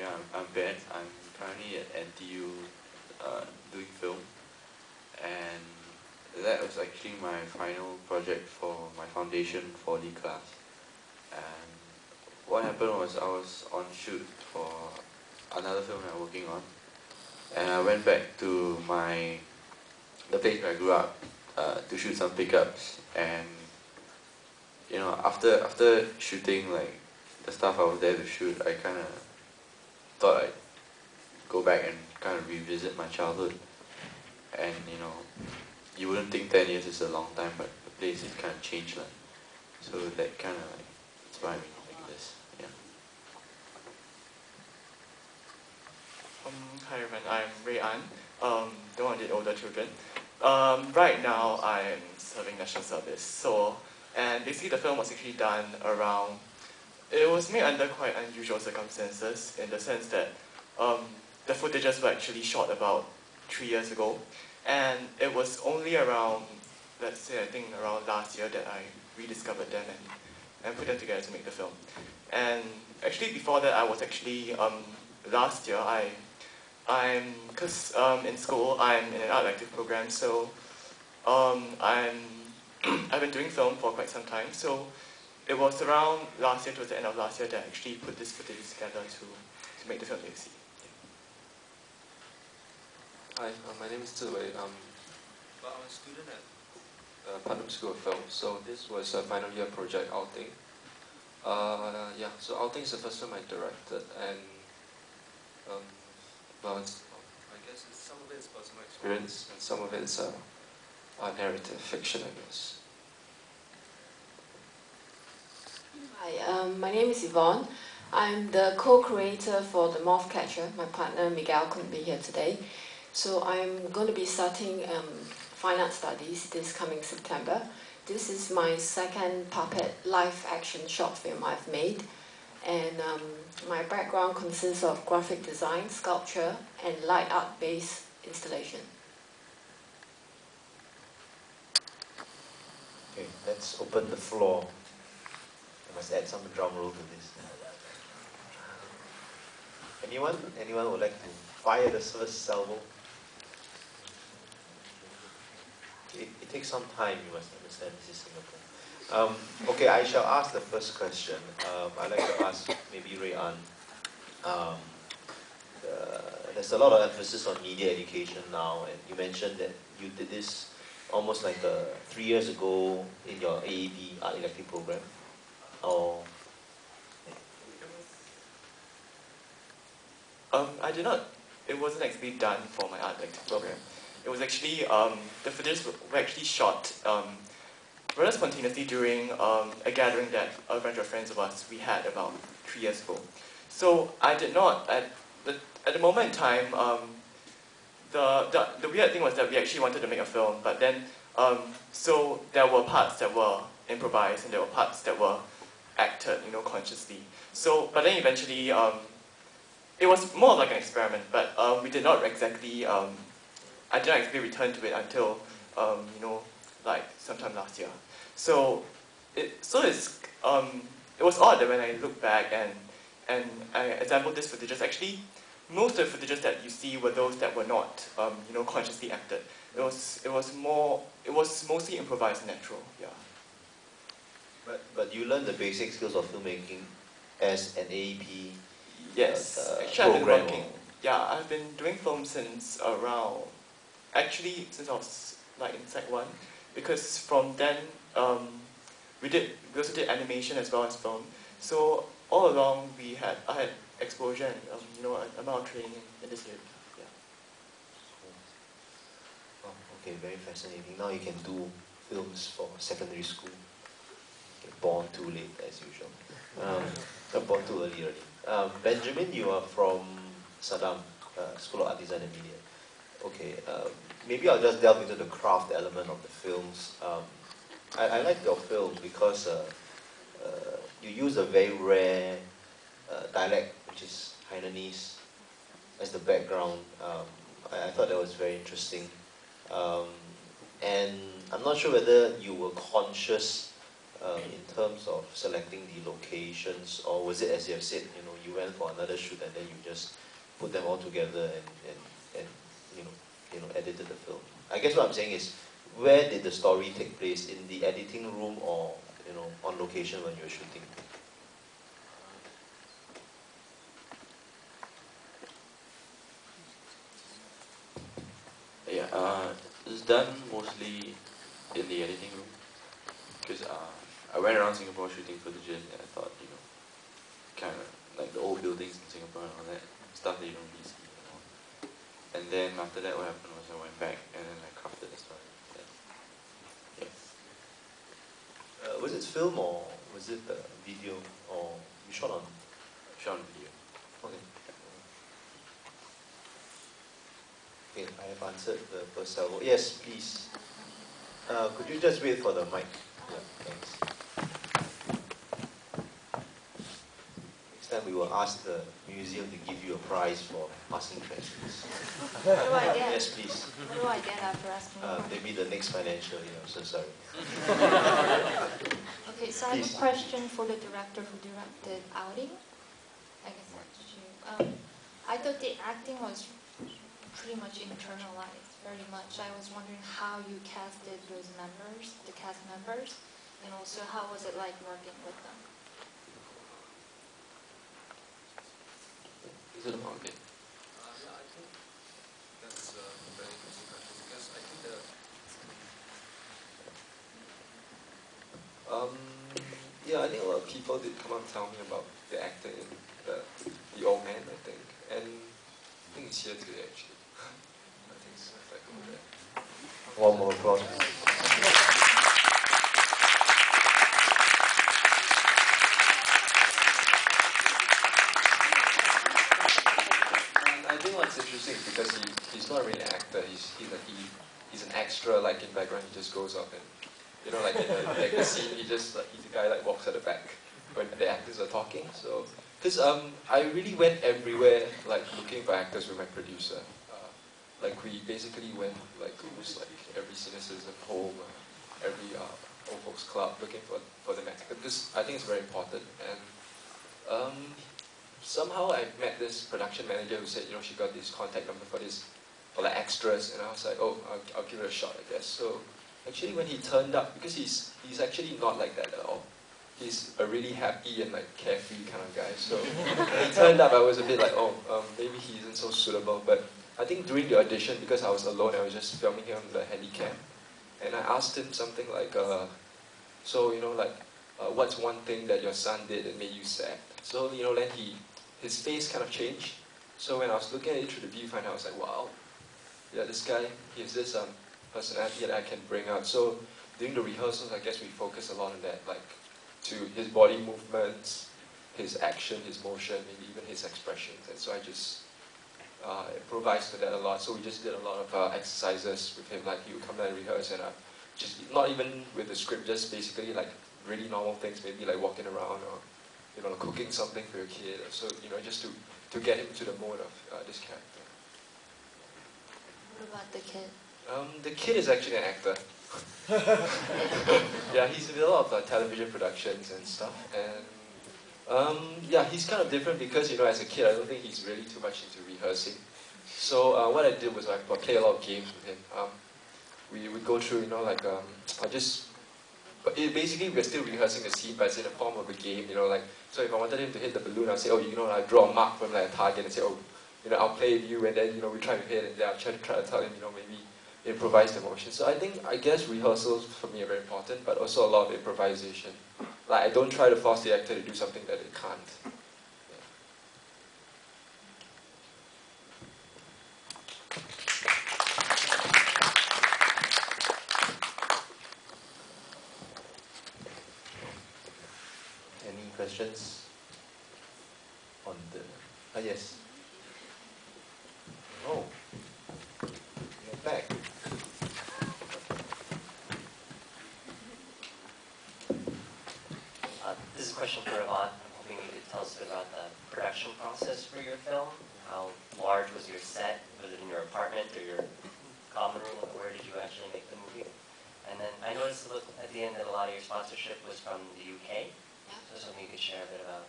Yeah, I'm Ben. I'm currently at NTU doing film, and that was actually my final project for my foundation 4D class. And what happened was I was on shoot for another film I'm working on, and I went back to the place where I grew up to shoot some pickups. And after shooting like the stuff I was there to shoot, I kind of thought I'd go back and kind of revisit my childhood. And you wouldn't think 10 years is a long time, but the place is kind of changed, like. So that kind of like inspired me like this. Yeah. Hi everyone, I'm Rui An, the one with the older children. Right now I'm serving national service. And basically the film was actually done around, it was made under quite unusual circumstances in the sense that the footages were actually shot about 3 years ago. And it was only around, let's say I think around last year that I rediscovered them and put them together to make the film. And actually before that I was actually, last year because in school I'm in an art elective program, so I've been doing film for quite some time, so it was around last year, towards the end of last year, that I actually put this footage together to make the film that you see. Hi, my name is Zhi Wei. I'm a student at Putnam School of Film, so this was a final year project outing. So outing is the first film I directed, and I guess some of it is personal experience, and some of it is narrative fiction, I guess. Hi, my name is Iyvone. I'm the co-creator for The Moth Catcher. My partner Miguel couldn't be here today. So I'm going to be starting fine art studies this coming September. This is my second puppet live action short film I've made. And my background consists of graphic design, sculpture, and light art based installation. Okay, let's open the floor. I must add some drum roll to this. Anyone would like to fire the first salvo? It takes some time, you must understand, this is Singapore. Okay, I shall ask the first question. I'd like to ask maybe Rui An. There's a lot of emphasis on media education now, and you mentioned that you did this almost like 3 years ago in your AEP art elective program. Or I did not, it wasn't actually done for my art elective program. It was actually, the footage were actually shot rather spontaneously during a gathering that a bunch of friends of us we had about 3 years ago. So I did not, at the moment in time, the weird thing was that we actually wanted to make a film, but then, so there were parts that were improvised and there were parts that were acted, consciously. So, but then eventually, it was more like an experiment, but we did not exactly, I did not actually return to it until, like sometime last year. So it was odd that when I look back and I examined this footage, actually most of the footages that you see were those that were not, consciously acted. It was mostly improvised and natural, yeah. But you learned the basic skills of filmmaking as an AEP. Yes, actually I've been working. Yeah, I've been doing film since around, actually since I was like in Sec 1, because from then we also did animation as well as film. So all along I had exposure and amount of training in this area. Yeah. Oh, okay, very fascinating. Now you can do films for secondary school. Born too late as usual. Not born too early. Benjamin, you are from Saddam School of Art Design and Media. Okay, maybe I'll just delve into the craft element of the films. I like your film because you use a very rare dialect, which is Hainanese, as the background. I thought that was very interesting. And I'm not sure whether you were conscious in terms of selecting the locations, or was it, as you have said, you went for another shoot and then you just put them all together and edited the film. I guess what I'm saying is, where did the story take place? In the editing room or on location when you were shooting? Yeah, it's done mostly in the editing room because I went around Singapore shooting footages and I thought, kind of like the old buildings in Singapore and all that stuff that you don't really see anymore. And then after that, what happened was I went back and then I crafted the story. Yeah. Was it film or was it video, or you shot on? Shot on video. Okay. Okay, I have answered the first several. Yes, please. Could you just wait for the mic? Yeah, thanks. Next time we will ask the museum to give you a prize for asking questions. What do I get? Yes, please. What do I get after asking? Maybe the next financial year. I'm so sorry. Okay, so I have a question for the director who directed Outing. I guess that's you. I thought the acting was pretty much internalized, very much. I was wondering how you casted those members, the cast members, and also how was it like working with them? Is it about it? Yeah, I think that's a very interesting question because I think I think a lot of people did come out and tell me about the actor in the old man, I think, and I think he's here today actually. I think it's like over there. One more applause. I think what's interesting because he's not really an actor. He's an extra. Like in background, he just goes up and like in the scene, he's a guy like walks at the back when the actors are talking. So because I really went everywhere like looking for actors with my producer. Like we basically went like almost like every cynicism home, every old folks club looking for the actor because I think it's very important. And somehow I met this production manager who said, she got this contact number for like extras, and I was like, oh, I'll give it a shot, I guess. So actually, when he turned up, because he's actually not like that at all. He's a really happy and like carefree kind of guy. So when he turned up, I was a bit like, oh, maybe he isn't so suitable. But I think during the audition, because I was alone, I was just filming him on the handycam, and I asked him something like, what's one thing that your son did that made you sad? So then his face kind of changed. So when I was looking at it through the viewfinder, I was like, wow, yeah, this guy, he has this personality that I can bring out. So during the rehearsals, I guess we focus a lot on that, like to his body movements, his action, his motion, maybe even his expressions. And so I just improvised to that a lot. So we just did a lot of exercises with him, like he would come down and rehearse, and just not even with the script, just basically like really normal things, maybe like walking around or cooking something for your kid. So just to get him to the mode of this character. What about the kid? The kid is actually an actor. Yeah, he's in a lot of television productions and stuff. And yeah, he's kind of different because as a kid, I don't think he's really too much into rehearsing. So what I did was I play a lot of games with him. We would go through, but basically we're still rehearsing the scene, but it's in the form of a game, so if I wanted him to hit the balloon, I'll say, I draw a mark from like a target and say, I'll play with you, and then, we try to hit, and then I'll try to tell him, maybe improvise the motion. So I guess rehearsals for me are very important, but also a lot of improvisation. Like, I don't try to force the actor to do something that they can't. Any questions on the... yes. Oh, you're back. This is a question for Yvonne. I'm hoping you could tell us a bit about the production process for your film. How large was your set? Was it in your apartment or your common room? Where did you actually make the movie? And then I noticed at the end that a lot of your sponsorship was from the UK. So something you could share a bit about